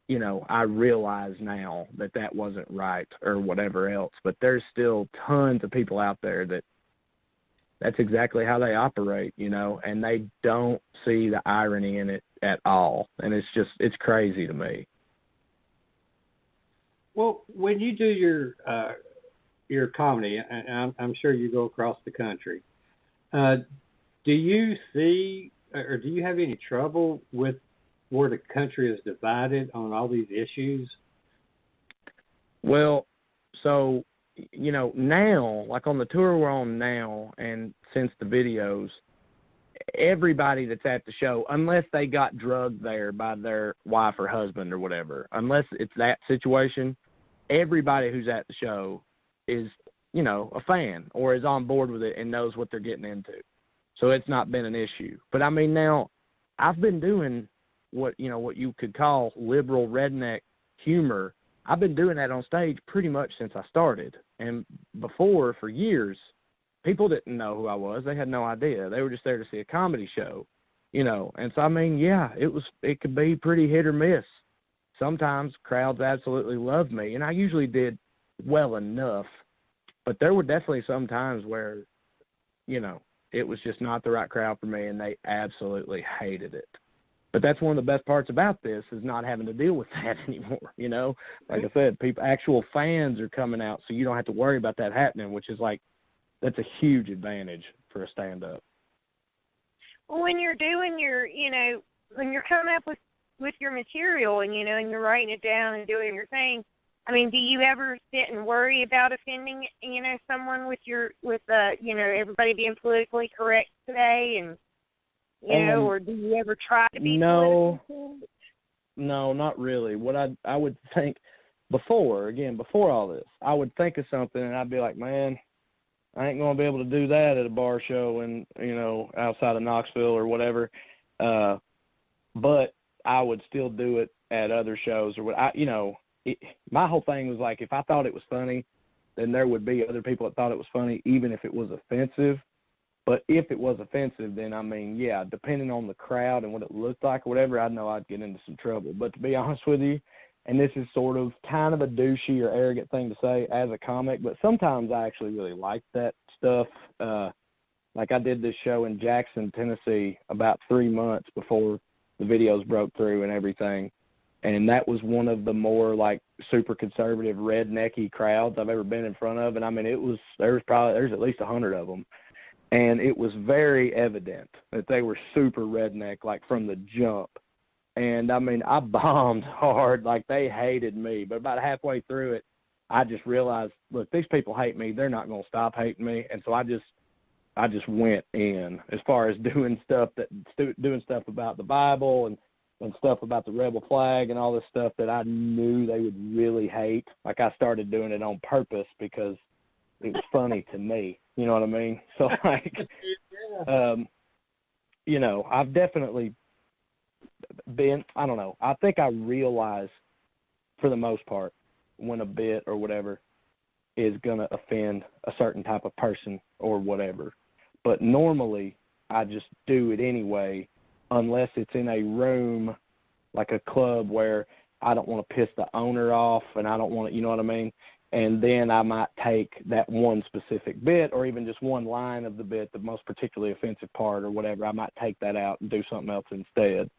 you know, I realize now that that wasn't right or whatever else. But there's still tons of people out there that's exactly how they operate, you know, and they don't see the irony in it at all. And it's crazy to me. Well, when you do your comedy, and I'm sure you go across the country, do you see, or do you have any trouble with where the country is divided on all these issues? Well, so, you know, now, like on the tour we're on now, and since the videos, everybody that's at the show, unless they got drugged there by their wife or husband or whatever, unless it's that situation, everybody who's at the show is, you know, a fan or is on board with it and knows what they're getting into. So it's not been an issue. But I mean, now I've been doing what you could call liberal redneck humor. I've been doing that on stage pretty much since I started. And before, for years, people didn't know who I was. They had no idea. They were just there to see a comedy show, you know. And so, I mean, yeah, it could be pretty hit or miss. Sometimes crowds absolutely love me, and I usually did well enough. But there were definitely some times where, you know, it was just not the right crowd for me, and they absolutely hated it. But that's one of the best parts about this is not having to deal with that anymore, you know? Like I said, actual fans are coming out, so you don't have to worry about that happening, which is like, that's a huge advantage for a stand-up. Well, when you're doing your, when you're coming up with your material and, and you're writing it down and doing your thing, I mean, do you ever sit and worry about offending, someone with everybody being politically correct today and, or do you ever try to be politically correct? No, not really. What I would think before all this, I would think of something and I'd be like, man, I ain't going to be able to do that at a bar show and, outside of Knoxville or whatever. But I would still do it at other shows or what. My whole thing was like, if I thought it was funny, then there would be other people that thought it was funny, even if it was offensive. But if it was offensive, then, I mean, yeah, depending on the crowd and what it looked like or whatever, I know I'd get into some trouble. But to be honest with you, and this is sort of kind of a douchey or arrogant thing to say as a comic, but sometimes I actually really like that stuff. Like I did this show in Jackson, Tennessee about 3 months before the videos broke through and everything. And that was one of the more like super conservative rednecky crowds I've ever been in front of. And I mean, there's at least 100 of them. And it was very evident that they were super redneck, like from the jump. And I mean, I bombed hard, like they hated me. But about halfway through it, I just realized, look, these people hate me. They're not going to stop hating me. And so I just went in as far as doing stuff about the Bible and stuff about the rebel flag and all this stuff that I knew they would really hate. Like I started doing it on purpose because it was funny to me. You know what I mean? So like, I've definitely been, I don't know. I think I realize for the most part when a bit or whatever is going to offend a certain type of person or whatever. But normally I just do it anyway unless it's in a room like a club where I don't want to piss the owner off and I don't want to, you know what I mean? And then I might take that one specific bit or even just one line of the bit, the most particularly offensive part or whatever, I might take that out and do something else instead.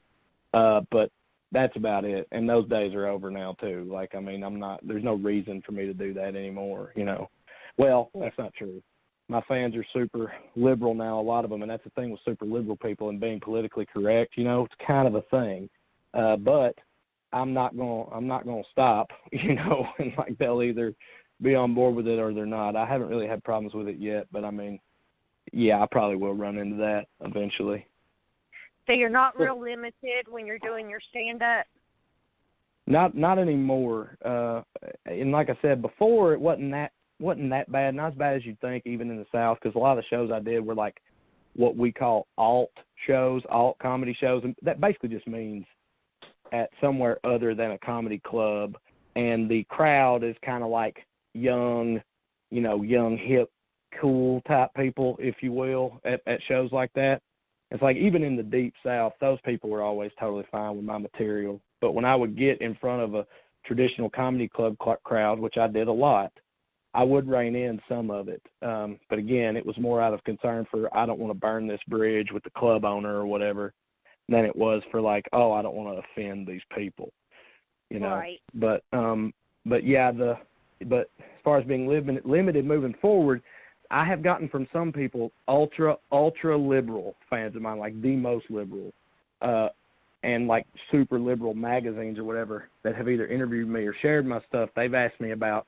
But that's about it. And those days are over now too. Like, I mean, there's no reason for me to do that anymore, Well, that's not true. My fans are super liberal now, a lot of them, and that's the thing with super liberal people and being politically correct, it's kind of a thing. But I'm not gonna stop, and like they'll either be on board with it or they're not. I haven't really had problems with it yet, but I mean, yeah, I probably will run into that eventually. So you're not real limited when you're doing your stand-up? Not anymore. And like I said before, it wasn't that bad, not as bad as you'd think, even in the South, because a lot of the shows I did were like what we call alt comedy shows, and that basically just means at somewhere other than a comedy club, and the crowd is kind of like young, hip, cool type people, if you will, at shows like that. It's like even in the deep South, those people were always totally fine with my material. But when I would get in front of a traditional comedy club crowd, which I did a lot, I would rein in some of it. But again, it was more out of concern for I don't want to burn this bridge with the club owner or whatever than it was for like, oh, I don't want to offend these people, Right. But yeah, but as far as being limited moving forward, I have gotten from some people ultra liberal fans of mine, like the most liberal, and like super liberal magazines or whatever that have either interviewed me or shared my stuff. They've asked me about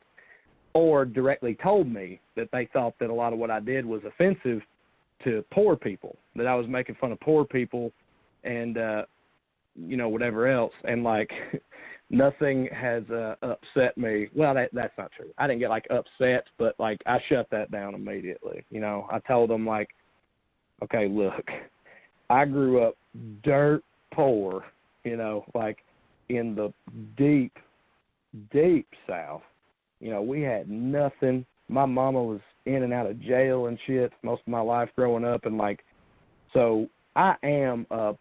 or directly told me that they thought that a lot of what I did was offensive to poor people, that I was making fun of poor people and, whatever else. And, like, nothing has upset me. Well, that's not true. I didn't get, like, upset, but, like, I shut that down immediately. I told them, like, okay, look, I grew up dirt poor, like in the deep, deep South. We had nothing. My mama was in and out of jail and shit most of my life growing up. And, like, so I am a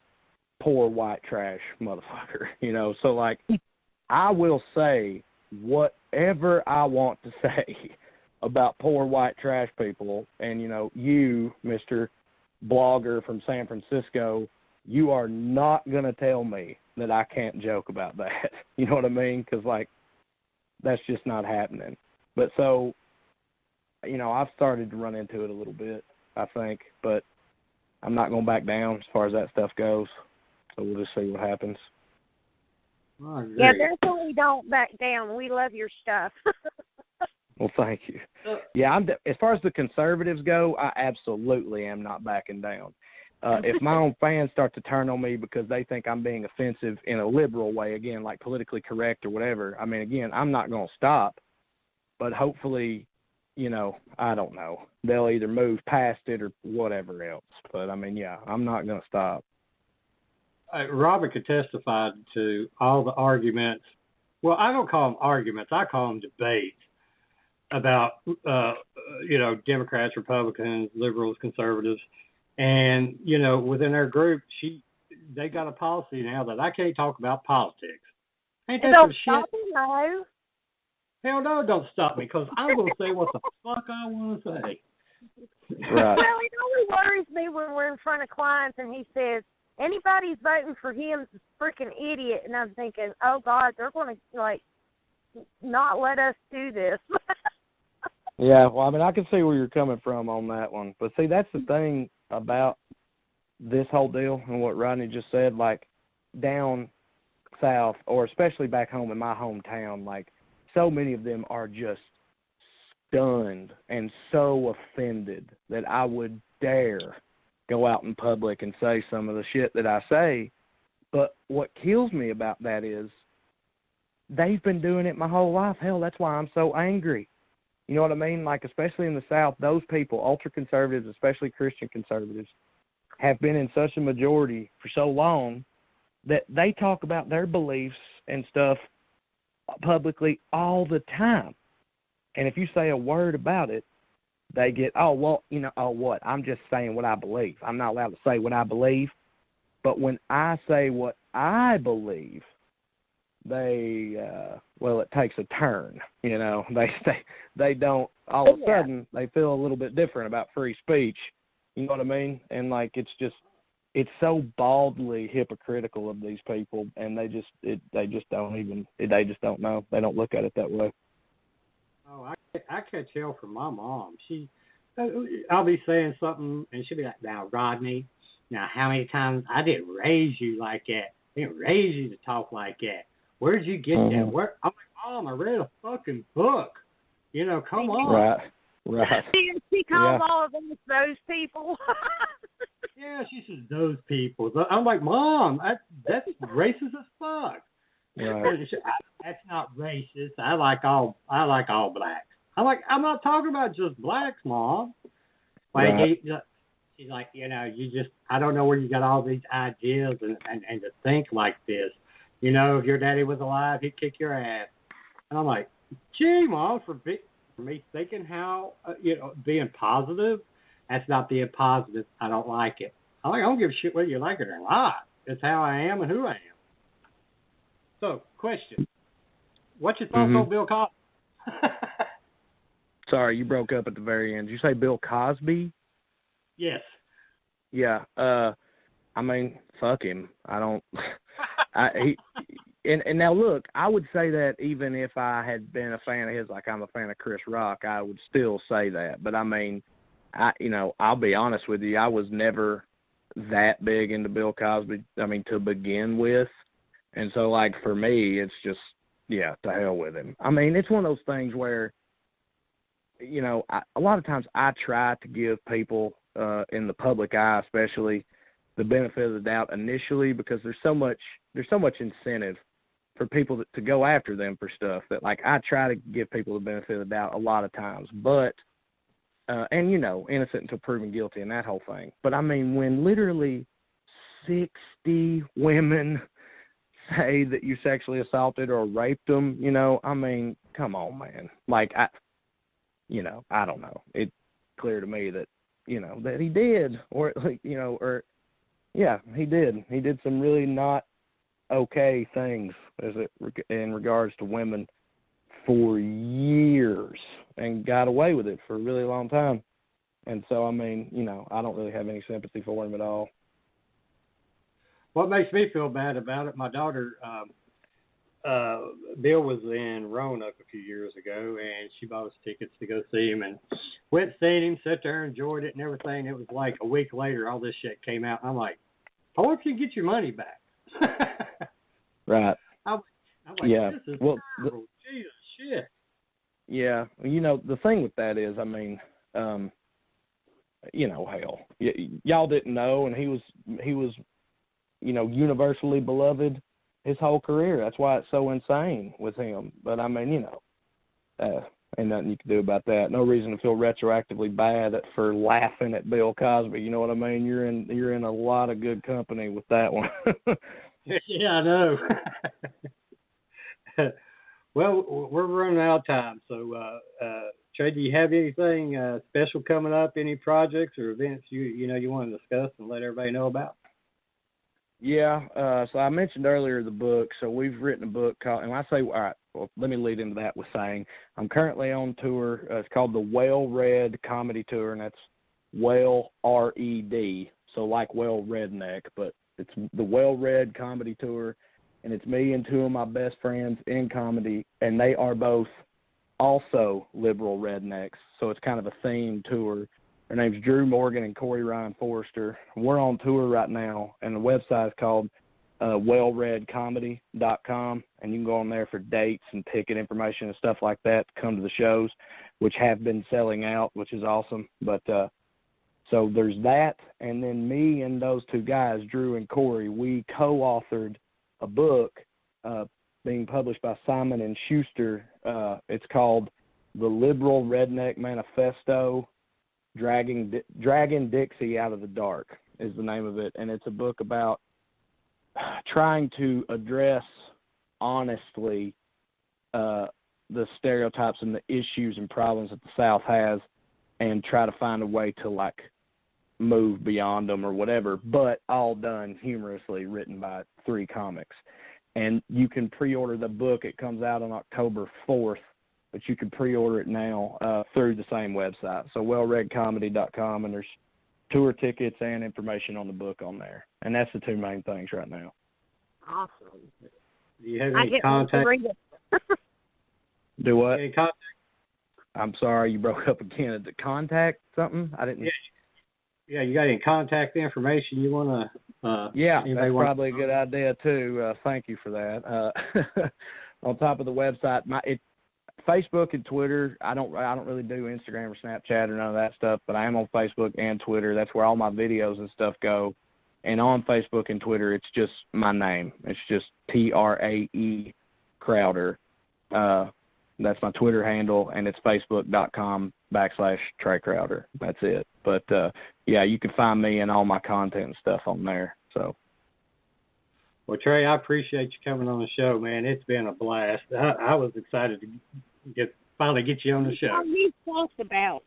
poor white trash motherfucker, So, like, I will say whatever I want to say about poor white trash people. And, you, Mr. Blogger from San Francisco, you are not going to tell me that I can't joke about that. You know what I mean? Because, like, that's just not happening. But so, you know, I've started to run into it a little bit, I think, but I'm not going back down as far as that stuff goes. So we'll just see what happens. Yeah, definitely don't back down. We love your stuff. Well, thank you. Yeah, as far as the conservatives go, I absolutely am not backing down. If my own fans start to turn on me because they think I'm being offensive in a liberal way, again, like politically correct or whatever, I mean, again, I'm not going to stop. But hopefully, you know, I don't know. They'll either move past it or whatever else. But, I mean, yeah, I'm not going to stop. Robert could testify to all the arguments. Well, I don't call them arguments. I call them debates about, you know, Democrats, Republicans, liberals, conservatives. And, you know, within our group, they got a policy now that I can't talk about politics. Ain't that some shit? No. Hell no, don't stop me, because I'm going to say what the fuck I want to say. Right. Well, it only worries me when we're in front of clients and he says, anybody's voting for him's a freaking idiot. And I'm thinking, oh, God, they're going to, like, not let us do this. Yeah, well, I mean, I can see where you're coming from on that one. But, see, that's the thing about this whole deal and what Rodney just said, like, down south, or especially back home in my hometown, like, so many of them are just stunned and so offended that I would dare go out in public and say some of the shit that I say. But what kills me about that is they've been doing it my whole life. Hell, that's why I'm so angry. You know what I mean? Like, especially in the South, those people, ultra-conservatives, especially Christian conservatives, have been in such a majority for so long that they talk about their beliefs and stuff publicly all the time. And if you say a word about it, they get, oh, well, you know, oh, what? I'm just saying what I believe. I'm not allowed to say what I believe. But when I say what I believe, they, well, it takes a turn, you know. They don't, all of a sudden, they feel a little bit different about free speech. You know what I mean? And, like, it's so baldly hypocritical of these people, and they just don't know. They don't look at it that way. Oh, I catch hell from my mom. I'll be saying something, and she'll be like, now, Rodney, now, how many times I didn't raise you like that? I didn't raise you to talk like that. Where'd you get that? Where? I'm like, Mom, I read a fucking book. You know, come on. Right. She calls all of them those people. Yeah, she says those people. I'm like, Mom, that's racist as fuck. Right. That's not racist. I like all blacks. I'm not talking about just blacks, Mom. Like, right. She's like, you know, I don't know where you got all these ideas and to think like this. You know, if your daddy was alive, he'd kick your ass. And I'm like, gee, Mom, for me thinking how, you know, being positive, that's not being positive. I don't like it. I don't give a shit whether you like it or not. It's how I am and who I am. So, question. What's your thoughts on Bill Cosby? Sorry, you broke up at the very end. Did you say Bill Cosby? Yes. Yeah. I mean, fuck him. I don't. And now look, I would say that even if I had been a fan of his, like I'm a fan of Chris Rock, I would still say that. But I mean, I'll be honest with you, I was never that big into Bill Cosby. I mean, to begin with, and so like for me, it's just to hell with him. I mean, it's one of those things where, you know, a lot of times I try to give people in the public eye, especially, the benefit of the doubt initially, because there's so much incentive for people to go after them for stuff that, like, I try to give people the benefit of the doubt a lot of times. But, and, you know, innocent until proven guilty and that whole thing. But, I mean, when literally 60 women say that you sexually assaulted or raped them, you know, I mean, come on, man. Like, I don't know. It's clear to me that, you know, that he did, or, you know, or, yeah, he did. He did some really not okay things in regards to women for years and got away with it for a really long time. And so, I mean, you know, I don't really have any sympathy for him at all. what makes me feel bad about it, my daughter, Bill was in Roanoke a few years ago, and she bought us tickets to go see him, and went seeing him, sat there, enjoyed it and everything. It was like a week later, all this shit came out, and I'm like, I want you to get your money back. Right. I'm like, yeah. This is terrible. Jesus, shit. Yeah. You know, the thing with that is, I mean, you know, hell, y'all didn't know, and he was, you know, universally beloved his whole career. That's why it's so insane with him. But I mean, you know, ain't nothing you can do about that. No reason to feel retroactively bad for laughing at Bill Cosby. You know what I mean? You're in a lot of good company with that one. Yeah, I know. Well, we're running out of time. So, Trae, do you have anything special coming up? Any projects or events you want to discuss and let everybody know about? Yeah, so I mentioned earlier the book. So we've written a book called, and I say, all right, well, let me lead into that with saying I'm currently on tour. It's called the Well Red Comedy Tour, and that's Well R-E-D, so like Well Redneck, but it's the Well Red Comedy Tour, and it's me and two of my best friends in comedy, and they are both also liberal rednecks, so it's kind of a themed tour. Their name's Drew Morgan and Corey Ryan Forrester. We're on tour right now, and the website is called wellredcomedy.com, and you can go on there for dates and ticket information and stuff like that to come to the shows, which have been selling out, which is awesome. But so there's that, and then me and those two guys, Drew and Corey, we co-authored a book being published by Simon & Schuster. It's called The Liberal Redneck Manifesto, Dragging Dixie Out of the Dark is the name of it, and it's a book about trying to address honestly the stereotypes and the issues and problems that the South has, and try to find a way to like move beyond them or whatever, but all done humorously, written by 3 comics. And you can pre-order the book. It comes out on October 4th, but you can pre-order it now through the same website. So wellredcomedy.com, and there's tour tickets and information on the book on there. And that's the 2 main things right now. Awesome. Do you have any contact? Do what? Any contact? I'm sorry, you broke up again. Is it contact something? I didn't. Yeah, you got any contact information you want to? Yeah, that's probably a good idea too. Thank you for that. On top of the website, Facebook and Twitter. I don't really do Instagram or Snapchat or none of that stuff, but I am on Facebook and Twitter. That's where all my videos and stuff go. And on Facebook and Twitter, it's just my name. It's just Trae Crowder. That's my Twitter handle, and it's facebook.com/Trae Crowder. That's it. But, yeah, you can find me and all my content and stuff on there. So. Well, Trae, I appreciate you coming on the show, man. It's been a blast. I was excited to finally get you on the show. What you talked about.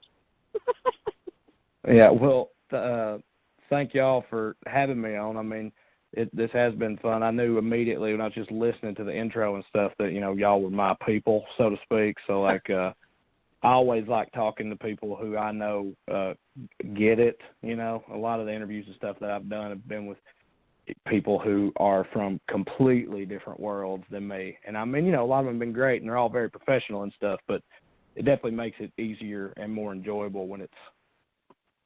Yeah, well, thank y'all for having me on. I mean, this has been fun. I knew immediately when I was just listening to the intro and stuff that, you know, y'all were my people, so to speak. So, like, I always like talking to people who I know get it, you know. A lot of the interviews and stuff that I've done have been with people who are from completely different worlds than me. And, I mean, you know, a lot of them have been great, and they're all very professional and stuff, but it definitely makes it easier and more enjoyable when it's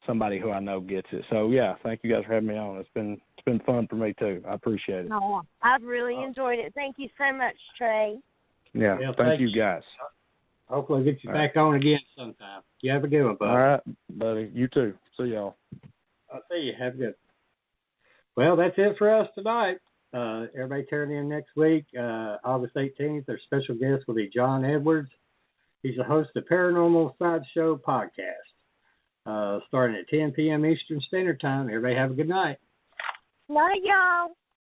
somebody who I know gets it. So, yeah, thank you guys for having me on. It's been fun for me, too. I appreciate it. No, I've really enjoyed it. Thank you so much, Trae. Yeah, thank you guys. Hopefully I'll get you back on again sometime. You have a good one, buddy. All right, buddy. You too. See y'all. I'll see you. Have a good. Well, that's it for us tonight. Everybody turn in next week, August 18th. Our special guest will be John Edwards. He's the host of Paranormal Sideshow Podcast, starting at 10 p.m. Eastern Standard Time. Everybody have a good night. Night, y'all.